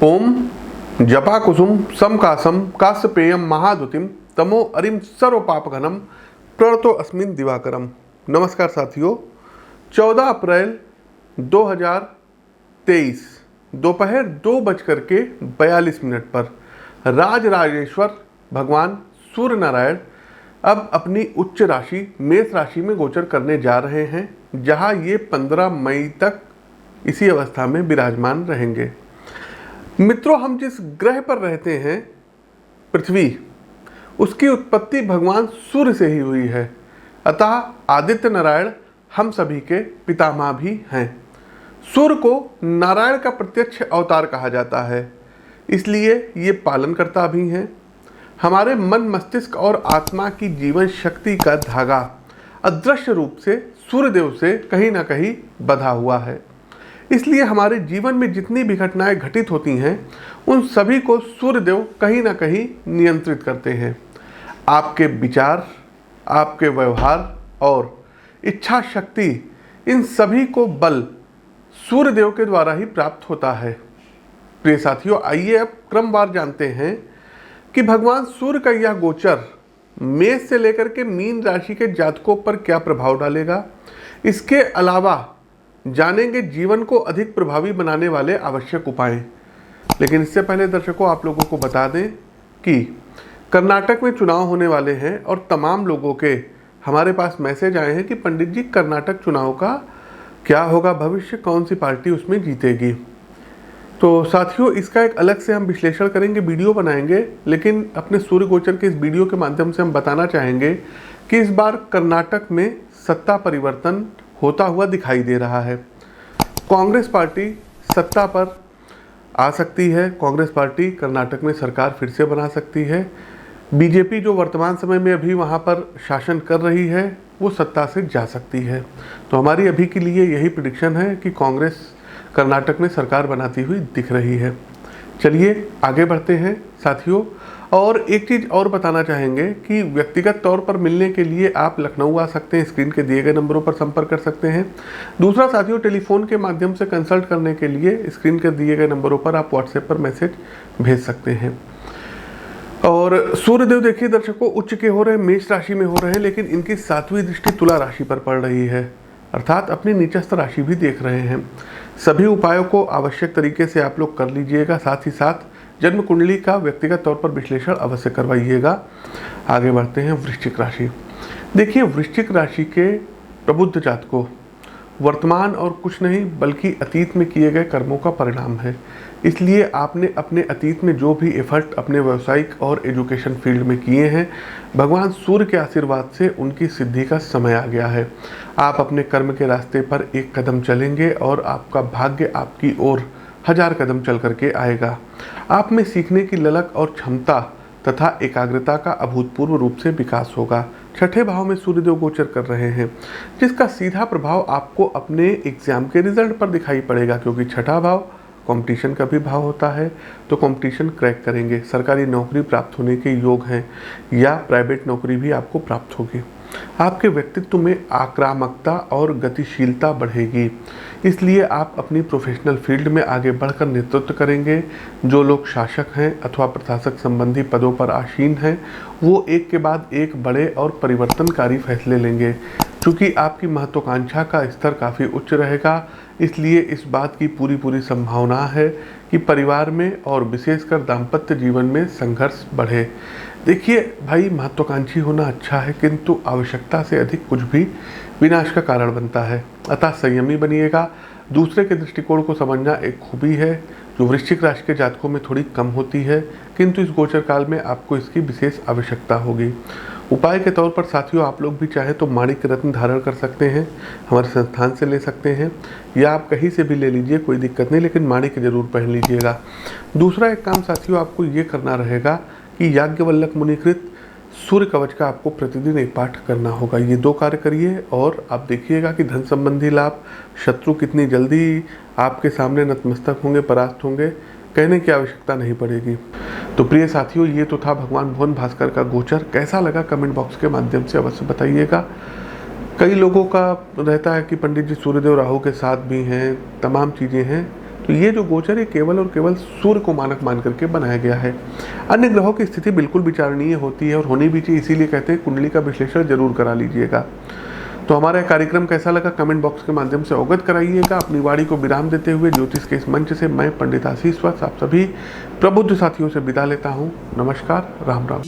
ओम जपा कुसुम समकासम कास्यपेयम महादुतिम तमो अरिम सर्व पापघनम प्रणतो अस्मिन दिवाकरम। नमस्कार साथियों, 14 अप्रैल 2023 दोपहर 2:42 पर राजराजेश्वर भगवान सूर्य नारायण अब अपनी उच्च राशि मेष राशि में गोचर करने जा रहे हैं, जहां ये 15 मई तक इसी अवस्था में विराजमान रहेंगे। मित्रों, हम जिस ग्रह पर रहते हैं पृथ्वी, उसकी उत्पत्ति भगवान सूर्य से ही हुई है। अतः आदित्य नारायण हम सभी के पितामह भी हैं। सूर्य को नारायण का प्रत्यक्ष अवतार कहा जाता है, इसलिए ये पालनकर्ता भी हैं। हमारे मन मस्तिष्क और आत्मा की जीवन शक्ति का धागा अदृश्य रूप से सूर्यदेव से कहीं ना कहीं बंधा हुआ है। इसलिए हमारे जीवन में जितनी भी घटनाएं घटित होती हैं, उन सभी को सूर्यदेव कहीं ना कहीं नियंत्रित करते हैं। आपके विचार, आपके व्यवहार और इच्छा शक्ति, इन सभी को बल सूर्यदेव के द्वारा ही प्राप्त होता है। प्रिय साथियों, आइए अब क्रमवार जानते हैं कि भगवान सूर्य का यह गोचर मेष से लेकर के मीन राशि के जातकों पर क्या प्रभाव डालेगा। इसके अलावा जानेंगे जीवन को अधिक प्रभावी बनाने वाले आवश्यक उपाय। लेकिन इससे पहले दर्शकों, आप लोगों को बता दें कि कर्नाटक में चुनाव होने वाले हैं और तमाम लोगों के हमारे पास मैसेज आए हैं कि पंडित जी, कर्नाटक चुनाव का क्या होगा भविष्य, कौन सी पार्टी उसमें जीतेगी। तो साथियों, इसका एक अलग से हम विश्लेषण करेंगे, वीडियो बनाएंगे। लेकिन अपने सूर्य गोचर के इस वीडियो के माध्यम से हम बताना चाहेंगे कि इस बार कर्नाटक में सत्ता परिवर्तन होता हुआ दिखाई दे रहा है। कांग्रेस पार्टी सत्ता पर आ सकती है। कांग्रेस पार्टी कर्नाटक में सरकार फिर से बना सकती है। बीजेपी जो वर्तमान समय में अभी वहां पर शासन कर रही है, वो सत्ता से जा सकती है। तो हमारी अभी के लिए यही प्रेडिक्शन है कि कांग्रेस कर्नाटक में सरकार बनाती हुई दिख रही है। चलिए आगे बढ़ते हैं साथियों। और एक चीज़ और बताना चाहेंगे कि व्यक्तिगत तौर पर मिलने के लिए आप लखनऊ आ सकते हैं, स्क्रीन के दिए गए नंबरों पर संपर्क कर सकते हैं। दूसरा साथियों, टेलीफोन के माध्यम से कंसल्ट करने के लिए स्क्रीन के दिए गए नंबरों पर आप व्हाट्सएप पर मैसेज भेज सकते हैं। और सूर्यदेव देखिए दर्शकों, उच्च के हो रहे हैं, मेष राशि में हो रहे हैं, लेकिन इनकी 7वीं दृष्टि तुला राशि पर पड़ रही है, अर्थात अपनी नीचस्थ राशि भी देख रहे हैं। सभी उपायों को आवश्यक तरीके से आप लोग कर लीजिएगा। साथ ही साथ जन्म कुंडली का व्यक्तिगत तौर पर विश्लेषण अवश्य करवाइएगा। आगे बढ़ते हैं वृश्चिक राशि। देखिए, वृश्चिक राशि के प्रबुद्ध जातकों, वर्तमान और कुछ नहीं बल्कि अतीत में किए गए कर्मों का परिणाम है। इसलिए आपने अपने अतीत में जो भी एफर्ट अपने व्यावसायिक और एजुकेशन फील्ड में किए हैं, भगवान सूर्य के आशीर्वाद से उनकी सिद्धि का समय आ गया है। आप अपने कर्म के रास्ते पर एक कदम चलेंगे और आपका भाग्य आपकी ओर 1000 कदम चल करके आएगा। आप में सीखने की ललक और क्षमता तथा एकाग्रता का अभूतपूर्व रूप से विकास होगा। छठे भाव में सूर्यदेव गोचर कर रहे हैं, जिसका सीधा प्रभाव आपको अपने एग्जाम के रिजल्ट पर दिखाई पड़ेगा, क्योंकि छठा भाव कंपटीशन का भी भाव होता है। तो कंपटीशन क्रैक करेंगे, सरकारी नौकरी प्राप्त होने के योग हैं या प्राइवेट नौकरी भी आपको प्राप्त होगी। आपके व्यक्तित्व में आक्रामकता और गतिशीलता बढ़ेगी, इसलिए आप अपनी प्रोफेशनल फील्ड में आगे बढ़कर नेतृत्व करेंगे। जो लोग शासक हैं अथवा प्रशासक संबंधी पदों पर आसीन हैं, वो एक के बाद एक बड़े और परिवर्तनकारी फैसले लेंगे। चूँकि आपकी महत्वाकांक्षा का स्तर काफ़ी उच्च रहेगा, इसलिए इस बात की पूरी संभावना है कि परिवार में और विशेषकर दाम्पत्य जीवन में संघर्ष बढ़े। देखिए भाई, महत्वाकांक्षी होना अच्छा है, किंतु आवश्यकता से अधिक कुछ भी विनाश का कारण बनता है। अतः संयमी बनिएगा। दूसरे के दृष्टिकोण को समझना एक खूबी है, जो वृश्चिक राशि के जातकों में थोड़ी कम होती है, किंतु इस गोचर काल में आपको इसकी विशेष आवश्यकता होगी। उपाय के तौर पर साथियों, आप लोग भी चाहे तो माणिक रत्न धारण कर सकते हैं, हमारे संस्थान से ले सकते हैं, या आप कहीं से भी ले लीजिए, कोई दिक्कत नहीं, लेकिन माणिक जरूर पहन लीजिएगा। दूसरा एक काम साथियों, आपको ये करना रहेगा कि याज्ञवल्लभ मुनिकृत सूर्य कवच का आपको प्रतिदिन एक पाठ करना होगा। ये 2 कार्य करिए और आप देखिएगा कि धन संबंधी लाभ, शत्रु कितनी जल्दी आपके सामने नतमस्तक होंगे, परास्त होंगे, कहने की आवश्यकता नहीं पड़ेगी। तो प्रिय साथियों, ये तो था भगवान भुवन भास्कर का गोचर। कैसा लगा कमेंट बॉक्स के माध्यम से अवश्य बताइएगा। कई लोगों का रहता है कि पंडित जी सूर्यदेव राहु के साथ भी हैं, तमाम चीज़ें हैं। तो ये जो गोचर है केवल और केवल सूर्य को मानक मान करके बनाया गया है। अन्य ग्रहों की स्थिति बिल्कुल विचारणीय होती है और होनी भी चाहिए, इसीलिए कहते हैं कुंडली का विश्लेषण जरूर करा लीजिएगा। तो हमारा कार्यक्रम कैसा लगा कमेंट बॉक्स के माध्यम से अवगत कराइएगा। अपनी वाणी को विराम देते हुए ज्योतिष के इस मंच से मैं पंडित आशीष वत्स आप सभी प्रबुद्ध साथियों से विदा लेता हूँ। नमस्कार, राम राम।